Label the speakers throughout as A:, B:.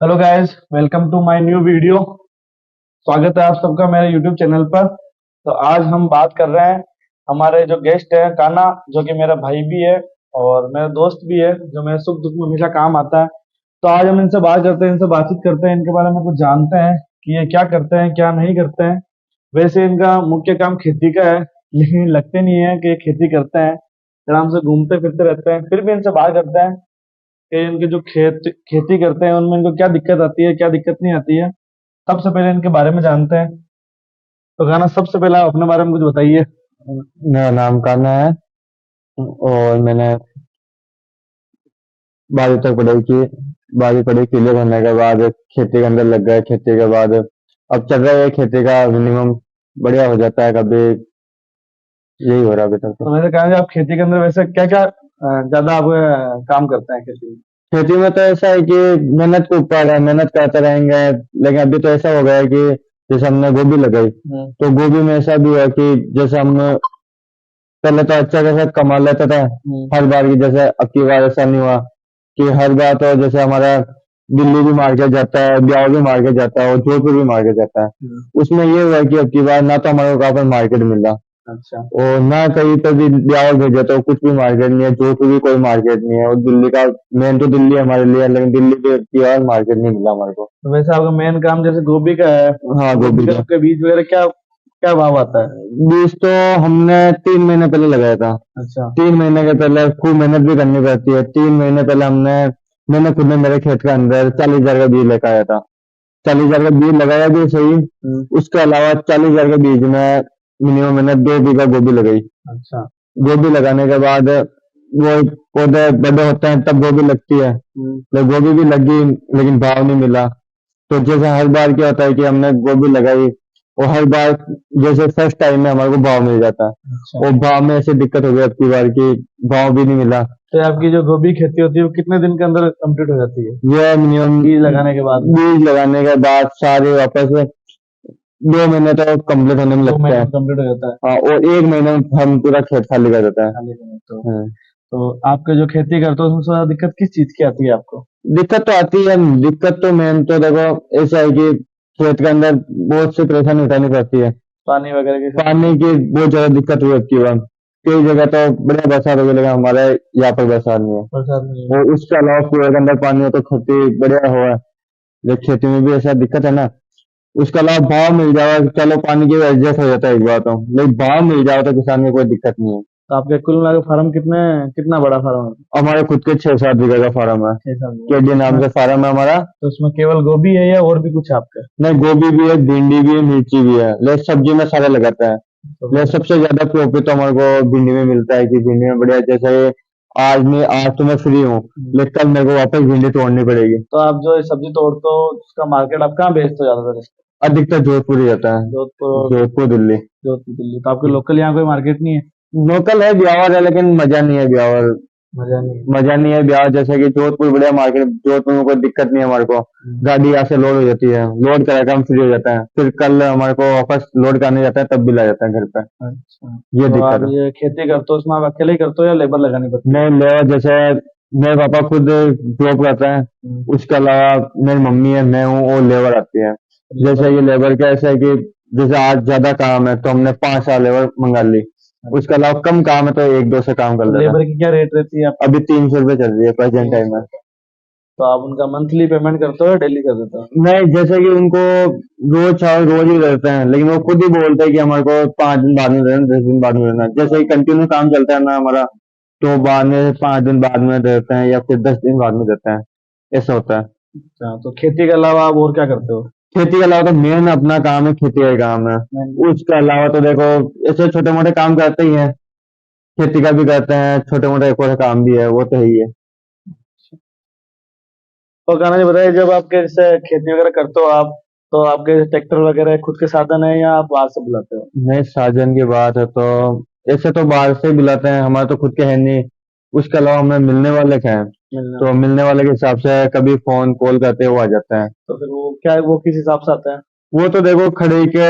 A: Hello guys, welcome to my new video. स्वागत है आप सबका मेरे यूट्यूब चैनल पर। तो आज हम बात कर रहे हैं, हमारे जो गेस्ट है काना, जो कि मेरा भाई भी है और मेरा दोस्त भी है, जो मेरे सुख दुख में हमेशा काम आता है। तो आज हम इनसे बात करते हैं, इनसे बातचीत करते हैं, इनके बारे में कुछ जानते हैं कि ये क्या करते हैं क्या नहीं करते हैं। वैसे इनका मुख्य काम खेती का है, लेकिन लगते नहीं है कि ये खेती करते हैं। आराम से घूमते फिरते रहते हैं। फिर भी इनसे बात करते हैं कि इनके जो खेती करते हैं उनमें इनको क्या दिक्कत आती है, क्या दिक्कत नहीं आती है। सबसे पहले इनके बारे में जानते हैं। तो गाना, सबसे पहले आप अपने बारे में कुछ बताइए।
B: मेरा नाम कान्हा है और मैंने 12वीं तक पढ़ाई की। 12वीं पढ़ी, क्लियर होने के बाद खेती के अंदर लग गए। खेती के बाद अब चल रहा है खेती का मिनिमम, बढ़िया हो जाता है कभी। यही हो रहा है अभी तक तो।
A: तो वैसे कहा आप खेती के अंदर वैसे क्या क्या ज्यादा आप काम करते हैं खेती में?
B: खेती में तो ऐसा है कि मेहनत के ऊपर है, मेहनत करते रहेंगे। लेकिन अभी तो ऐसा हो गया है कि जैसे हमने गोभी लगाई, तो गोभी में ऐसा भी हुआ कि जैसे हम पहले तो अच्छा खासा कमा लेते थे हर बार की। जैसे अब की बार ऐसा नहीं हुआ कि हर बार तो जैसे हमारा दिल्ली भी मार्केट जाता है, बिहार भी मार्केट जाता है और जोधपुर भी मार्केट जाता है। उसमें ये हुआ कि अब की बार ना तो हमारे को कहाँ पर मार्केट मिल रहा
A: अच्छा।
B: और ना कहीं पर भी बिहार भेजा तो कुछ भी मार्केट नहीं है, जोधपुर भी कोई मार्केट नहीं है। और दिल्ली का मेन तो दिल्ली हमारे लिए है, लेकिन दिल्ली भी अब की बार मार्केट नहीं मिला हमारे को।
A: तो वैसे आपका मेन काम जैसे गोभी का है,
B: हाँ,
A: गोभी
B: गोभी
A: का
B: का
A: आपके बीज वगैरह क्या क्या भाव आता है?
B: बीज तो हमने 3 महीने पहले लगाया था।
A: अच्छा।
B: 3 महीने के पहले खूब मेहनत भी करनी पड़ती है। 3 महीने पहले मैंने खुद ने मेरे खेत के अंदर 40,000 का बीज लेकर आया था। 40,000 का बीज लगाया भी सही। उसके अलावा 40,000 के बीज में मिनिमम मैंने 2 बीघा गोभी लगाई।
A: अच्छा।
B: गोभी लगाने के बाद वो पौधे बड़े होते हैं तब गोभी लगती है। तो गोभी भी लगी, लेकिन भाव नहीं मिला। तो जैसे हर बार क्या होता है कि हमने गोभी लगाई और हर बार जैसे फर्स्ट टाइम में हमारे को भाव मिल जाता है।
A: अच्छा।
B: और भाव में ऐसे दिक्कत हो गई अब की बार की भाव भी नहीं मिला।
A: तो आपकी जो गोभी खेती होती है वो कितने दिन के अंदर कंप्लीट हो जाती है
B: ये मिनिमम
A: बीज लगाने के बाद?
B: बीज लगाने के बाद सारे वापस 2 महीने तो कंप्लीट होने में
A: दो
B: लगता
A: महीने
B: है।
A: में कंप्लीट हो जाता है?
B: हाँ, और 1 महीने में हम पूरा खेत खाली कर देता है।
A: खाली करने तो
B: हाँ।
A: तो आपके जो खेती करते हो उसमें सबसे ज्यादा दिक्कत किस चीज की आती है आपको?
B: दिक्कत तो आती है। दिक्कत तो मेन तो देखो ऐसा है कि खेत के अंदर बहुत सी परेशानी उठानी पड़ती है।
A: पानी वगैरह की
B: पानी की बहुत ज्यादा दिक्कत हुई अब की बार। कई जगह तो बढ़िया बरसात हो गई, लेकिन हमारे यहाँ पर बरसात नहीं है।
A: बरसात नहीं है?
B: और उसके अलावा कुएं के अंदर पानी हो तो खेती बढ़िया हुआ है। लेकिन खेती में भी ऐसा दिक्कत है ना। उसके अलावा भाव मिल जाए, चलो पानी की एडजस्ट हो जाता है एक बार तो, लेकिन भाव मिल जाए तो किसान में कोई दिक्कत नहीं है।
A: तो आपके कुल मिला के फार्म कितना बड़ा फार्म है?
B: हमारे खुद के 6-7 बीघा का फार्म है।
A: 6 साल में?
B: केडी नाम से फार्म है हमारा।
A: तो उसमें केवल गोभी है या और भी कुछ है आपका?
B: नहीं, गोभी भी है, भिंडी भी है, मिर्ची भी है, लेकिन सब्जी में सारे लगाता है। लेकिन सबसे ज्यादा प्रॉफिट तो हमारे को भिंडी में मिलता है कि भिंडी में बढ़िया। जैसे आज तो मैं फ्री हूँ, लेकिन कल मेरे को वापस भिंडी तोड़नी पड़ेगी।
A: तो आप जो ये सब्जी तोड़ते हो उसका मार्केट आप कहाँ बेचते हो ज्यादातर?
B: अधिकतर जोधपुर ही जाता है।
A: जोधपुर?
B: जोधपुर, दिल्ली।
A: जोधपुर दिल्ली। तो आपके लोकल यहाँ कोई मार्केट नहीं है?
B: लोकल है, ब्यावर है, लेकिन मजा नहीं है ब्यावर।
A: मजा नहीं है?
B: मजा नहीं है ब्यावर। जैसे कि जोधपुर बढ़िया मार्केट, जोधपुर में कोई दिक्कत नहीं है हमारे को। गाड़ी यहाँ से लोड हो जाती है, लोड कराकर हम फ्री हो जाता है, फिर कल हमारे को वापस लोड करने जाता है तब भी ला जाता है घर पे।
A: अच्छा।
B: ये
A: तो
B: दिक्कत
A: आप
B: है।
A: ये खेती करते हो उसमें आप अकेले ही करते हो या लेबर लगानी पड़ती है?
B: मैं लेबर, जैसे मेरे पापा खुद जॉब करते हैं, उसके अलावा मेरी मम्मी है, मैं हूँ और लेबर आती है। जैसे ये लेबर का ऐसा है कि जैसे आज ज्यादा काम है तो हमने 5-7 लेबर मंगा ली। उसके अलावा कम काम है तो 1-2 से काम कर
A: तो
B: लेते हैं।
A: लेबर की क्या रेट रहती है आपकी?
B: अभी 300 रुपये चल रही है प्रेजेंट टाइम में।
A: तो आप उनका मंथली पेमेंट करते हो या डेली कर देते हो?
B: नहीं, जैसे कि उनको रोज चावल रोज ही देते हैं, लेकिन वो खुद ही बोलते हैं कि हमारे को 5 दिन बाद में देना, 10 दिन बाद में देना। जैसे कि कंटिन्यू काम चलता है ना हमारा, तो बाद में 5 दिन बाद में देते हैं या फिर 10 दिन बाद में देते हैं, ऐसा होता है।
A: अच्छा। तो खेती के अलावा आप और क्या करते हो?
B: खेती के अलावा तो मेन अपना काम है, खेती का ही काम है। उसके अलावा तो देखो ऐसे छोटे मोटे काम करते ही हैं, खेती का भी करते हैं, छोटे मोटे एक और काम भी है, वो तो है ही है।
A: और गाना जी बताइए, जब आपके जैसे खेती वगैरह करते हो आप, तो आपके ट्रैक्टर वगैरह खुद के साधन है या आप बाहर से बुलाते हो?
B: नहीं, साजन की बात है तो ऐसे तो बाहर से ही बुलाते हैं, हमारे तो खुद के है नहीं। उसके अलावा हमें मिलने वाले के हैं,
A: मिलना?
B: तो मिलने वाले के हिसाब से कभी फोन कॉल करते हैं, वो आ जाते हैं।
A: तो फिर वो क्या है, वो किस हिसाब से आता है?
B: वो तो देखो खड़ी के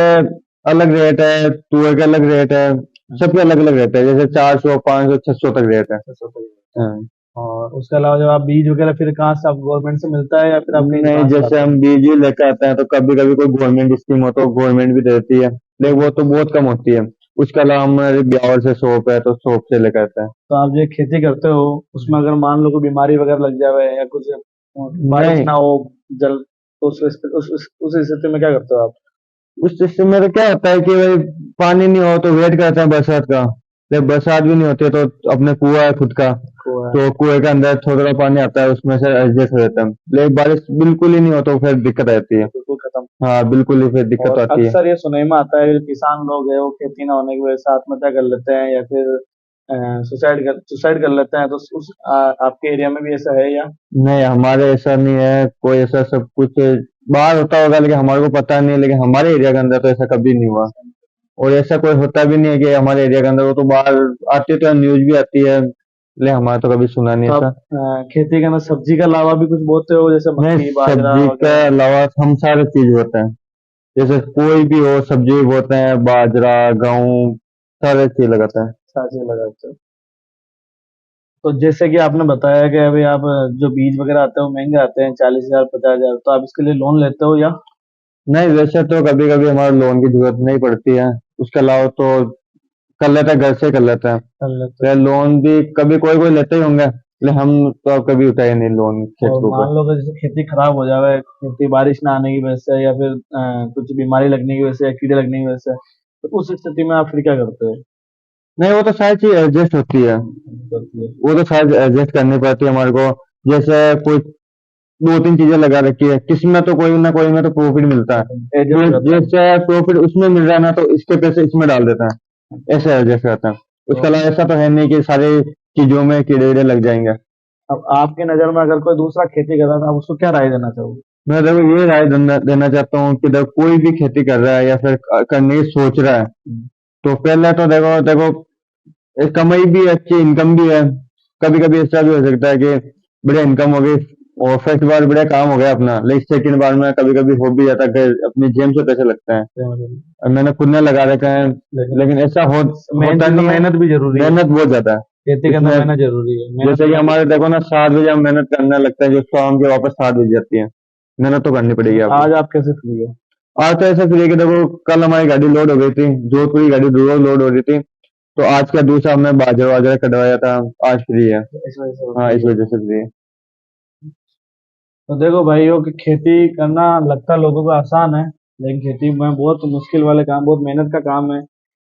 B: अलग रेट है, तुअर के अलग रेट है, सबके अलग अलग रेट है। जैसे 400, 500, 600 तक रेट है।
A: ऐसा तो है।
B: हाँ।
A: और उसके अलावा जब आप बीज वगैरह फिर कहाँ से, आप गवर्नमेंट से मिलता है या फिर आप कहीं
B: नहीं,
A: दुकान से
B: जैसे
A: लाते हैं?
B: हम बीज ही लेकर आते हैं तो कभी कभी कोई गवर्नमेंट स्कीम हो तो गवर्नमेंट भी देती है, लेकिन वो तो बहुत कम होती है। उसके अलावा हमारे ब्यावर से शॉप है तो शॉप से लेकर आते हैं।
A: तो आप जो खेती करते हो उसमें अगर मान लो कोई बीमारी वगैरह लग जावे या कुछ बारिश
B: नहीं,
A: ना हो, जल, तो उस स्थिति में क्या करते हो आप?
B: उस सिस्टम में तो क्या होता है कि भाई पानी नहीं हो तो वेट करते हैं बरसात का। जब बरसात भी नहीं होती है तो अपने कुआं है खुद का,
A: कुआं है।
B: तो कुएं के अंदर थोड़ा थोड़ा पानी आता है, उसमें से एडजस्ट हो जाता है। लेकिन बारिश बिल्कुल ही नहीं हो तो फिर दिक्कत आती है।
A: बिल्कुल खत्म।
B: हाँ, बिल्कुल ही फिर दिक्कत
A: और
B: आती है।
A: अक्सर ये सुनने में आता है कि किसान लोग है वो खेती ना होने की वजह से आत्महत्या कर लेते हैं या फिर सुसाइड कर लेते हैं, तो आपके एरिया में भी ऐसा है या?
B: नहीं, हमारे ऐसा नहीं है, कोई ऐसा सब कुछ बाहर होता होगा लेकिन हमारे को पता नहीं है, लेकिन हमारे एरिया के अंदर तो ऐसा कभी नहीं हुआ। और ऐसा कोई होता भी नहीं है कि हमारे एरिया के अंदर, वो तो बाहर आती तो न्यूज भी आती है, लेकिन हमारा तो कभी सुना नहीं
A: तो आप
B: ऐसा।
A: खेती के अंदर सब्जी के अलावा भी कुछ बोते हो, जैसे
B: नहीं,
A: मक्की बाजरा
B: सब्जी के
A: वगैरह?
B: अलावा हम सारे चीज होते हैं, जैसे कोई भी हो सब्जी भी बोते हैं, बाजरा, गेहूं, सारे चीज लगाते हैं।
A: सब्जी लगाते हो? तो जैसे कि आपने बताया कि अभी आप जो बीज वगैरह आते हैं वो महंगे आते हैं, 40,000 50,000, तो आप इसके लिए लोन लेते हो या?
B: नहीं, वैसे तो कभी कभी हमारे लोन की जरूरत नहीं पड़ती है। उसके अलावा तो कर लेते हैं, घर से कर लेते हैं।
A: कर लेते
B: फिर लोन भी कभी कोई कोई लेते ही होंगे, लेकिन हम तो अब कभी उठाए नहीं लोन
A: हो?
B: खेत
A: और
B: के ऊपर।
A: मान लो कि जैसे खेती खराब हो जाए, खेती बारिश ना आने की वजह से या फिर कुछ बीमारी लगने की वजह से या कीड़े लगने की वजह से, तो उस स्थिति में आप फिर क्या करते हो?
B: नहीं, वो तो सारी चीज एडजस्ट होती है,
A: करती है।
B: वो तो सारी एडजस्ट करनी पड़ती है हमारे को। जैसे कोई दो तीन चीजें लगा रखी है, किसी में तो कोई ना कोई में तो प्रॉफिट मिलता है,
A: एडजस्ट करता है।
B: जैसे प्रॉफिट उसमें मिल रहा है ना तो इसके पैसे इसमें डाल देते हैं, ऐसे एडजस्ट करते हैं। उसके
A: तो
B: अलावा ऐसा तो है नहीं कि सारी चीजों में कीड़े वीड़े लग जाएंगे।
A: अब आपकी नजर में अगर कोई दूसरा खेती कर रहा था, आप उसको क्या राय देना चाहोगे?
B: मैं देखो ये राय देना चाहता हूँ कि देखो कोई भी खेती कर रहा है या फिर करने की सोच रहा है, तो पहले तो देखो देखो कमाई भी है, अच्छी इनकम भी है। कभी कभी ऐसा भी हो सकता है कि बढ़िया इनकम हो गई और फर्स्ट बार बढ़िया काम हो गया अपना, लेकिन सेकंड बार में कभी कभी हो भी जाता है कि अपनी जेब से पैसे लगते हैं। और मैंने खुद ने लगा रखा है, लेकिन ऐसा होता नहीं है।
A: मेहनत भी जरूरी है।
B: मेहनत बहुत ज्यादा है
A: खेती के अंदर
B: इसमें।
A: मेहनत जरूरी है, मेहनत
B: जैसे कि हमारे देखो ना 7 बजे हम मेहनत करने लगते हैं, जो शाम के वापस 7 बज जाती है। मेहनत तो करनी पड़ेगी आपको।
A: आज आप कैसे फ्री हो?
B: आज तो ऐसा फ्री कि देखो कल हमारी गाड़ी लोड हो गई थी, जोधपुर की गाड़ी रोज लोड हो रही थी, तो आज का दूसरा हमने बाजरा वाजरा कटवाया था, आज फ्री है।
A: इस वजह से
B: हाँ,
A: फ्री
B: इस
A: हो?
B: वजह से फ्री है।
A: तो देखो भाइयों कि खेती करना लगता है लोगों को आसान है, लेकिन खेती में बहुत मुश्किल वाले काम, बहुत मेहनत का काम है।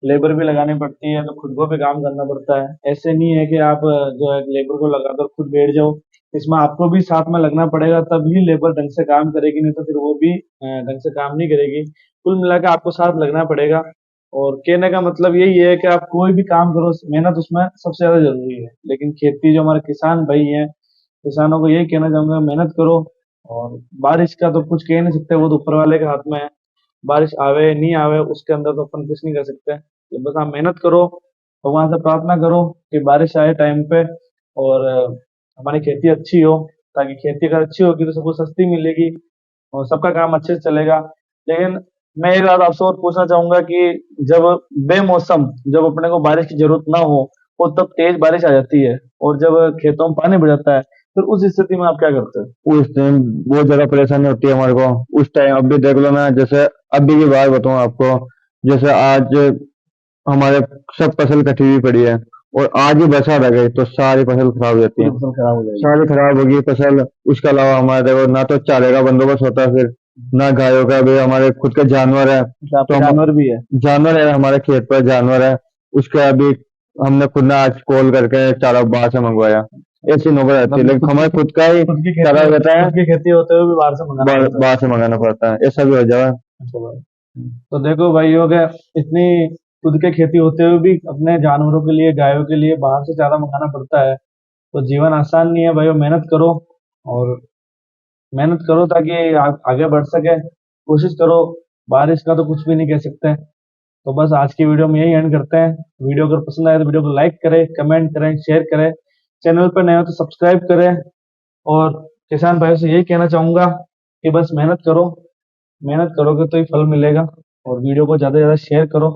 A: लेबर भी लगानी पड़ती है, तो खुद को भी काम करना पड़ता है। ऐसे नहीं है कि आप जो है लेबर को लगाकर खुद बैठ जाओ। इसमें आपको भी साथ में लगना पड़ेगा, तभी लेबर ढंग से काम करेगी, नहीं तो फिर वो भी ढंग से काम नहीं करेगी। कुल मिलाकर आपको साथ लगना पड़ेगा। और कहने का मतलब यही है कि आप कोई भी काम करो, मेहनत उसमें सबसे ज्यादा जरूरी है। लेकिन खेती जो हमारे किसान भाई हैं, किसानों को यही कहना चाहूंगा, मेहनत करो। और बारिश का तो कुछ कह नहीं सकते, वो तो ऊपर वाले के हाथ में है। बारिश आवे नहीं आवे उसके अंदर तो अपन कुछ नहीं कर सकते, तो बस आप मेहनत करो, भगवान से प्रार्थना करो कि बारिश आए टाइम पे, और हमारी खेती अच्छी हो। ताकि खेती अगर अच्छी होगी तो सबको सस्ती मिलेगी और सबका काम अच्छे से चलेगा। लेकिन मैं एक बात आपसे और पूछना चाहूंगा कि जब बेमौसम, जब अपने को बारिश की जरूरत ना हो, और तब तेज बारिश आ जाती है और जब खेतों में पानी भर जाता है, फिर उस स्थिति में आप क्या करते हो?
B: उस टाइम बहुत ज्यादा परेशानी होती है हमारे को। उस टाइम अब भी देख लो ना, जैसे अभी की बात बताऊं आपको, जैसे आज हमारे सब फसल कटी हुई पड़ी है और आज ही बरसात आ गई तो सारी फसल खराब हो जाती
A: पूरी
B: है।
A: फसल खराब हो जाएगी।
B: सारी खराब होगी फसल। उसके अलावा हमारे देखो ना तो चारे का बंदोबस्त होता है, फिर ना गायों का भी, हमारे खुद के जानवर है
A: अच्छा,
B: तो
A: आपके
B: हम,
A: जानवर भी है?
B: जानवर है हमारे खेत पर जानवर है। उसके अभी हमने खुद ने आज कॉल करके चारा बाहर से मंगवाया। ऐसी नौबत आती है,
A: मतलब
B: लेकिन हमारे खुद का ही
A: खुद की
B: चारा
A: खेती,
B: रहता है,
A: खुद की खेती होते हुए भी बाहर से मंगाना पड़ता है?
B: बाहर से मंगाना पड़ता है, ऐसा भी हो जाए।
A: अच्छा भाई। तो देखो भाइयों के, इतनी खुद के खेती होते हुए भी अपने जानवरों के लिए, गायों के लिए बाहर से ज्यादा मंगाना पड़ता है। तो जीवन आसान नहीं है भाइयों, मेहनत करो। और मेहनत करो ताकि आगे बढ़ सके, कोशिश करो। बारिश का तो कुछ भी नहीं कह सकते। तो बस आज की वीडियो में यही एंड करते हैं। वीडियो अगर पसंद आए तो वीडियो को लाइक करें, कमेंट करें, शेयर करें। चैनल पर नए हो तो सब्सक्राइब करें। और किसान भाइयों से यही कहना चाहूंगा कि बस मेहनत करो, मेहनत करोगे तो ही फल मिलेगा। और वीडियो को ज्यादा से ज्यादा शेयर करो।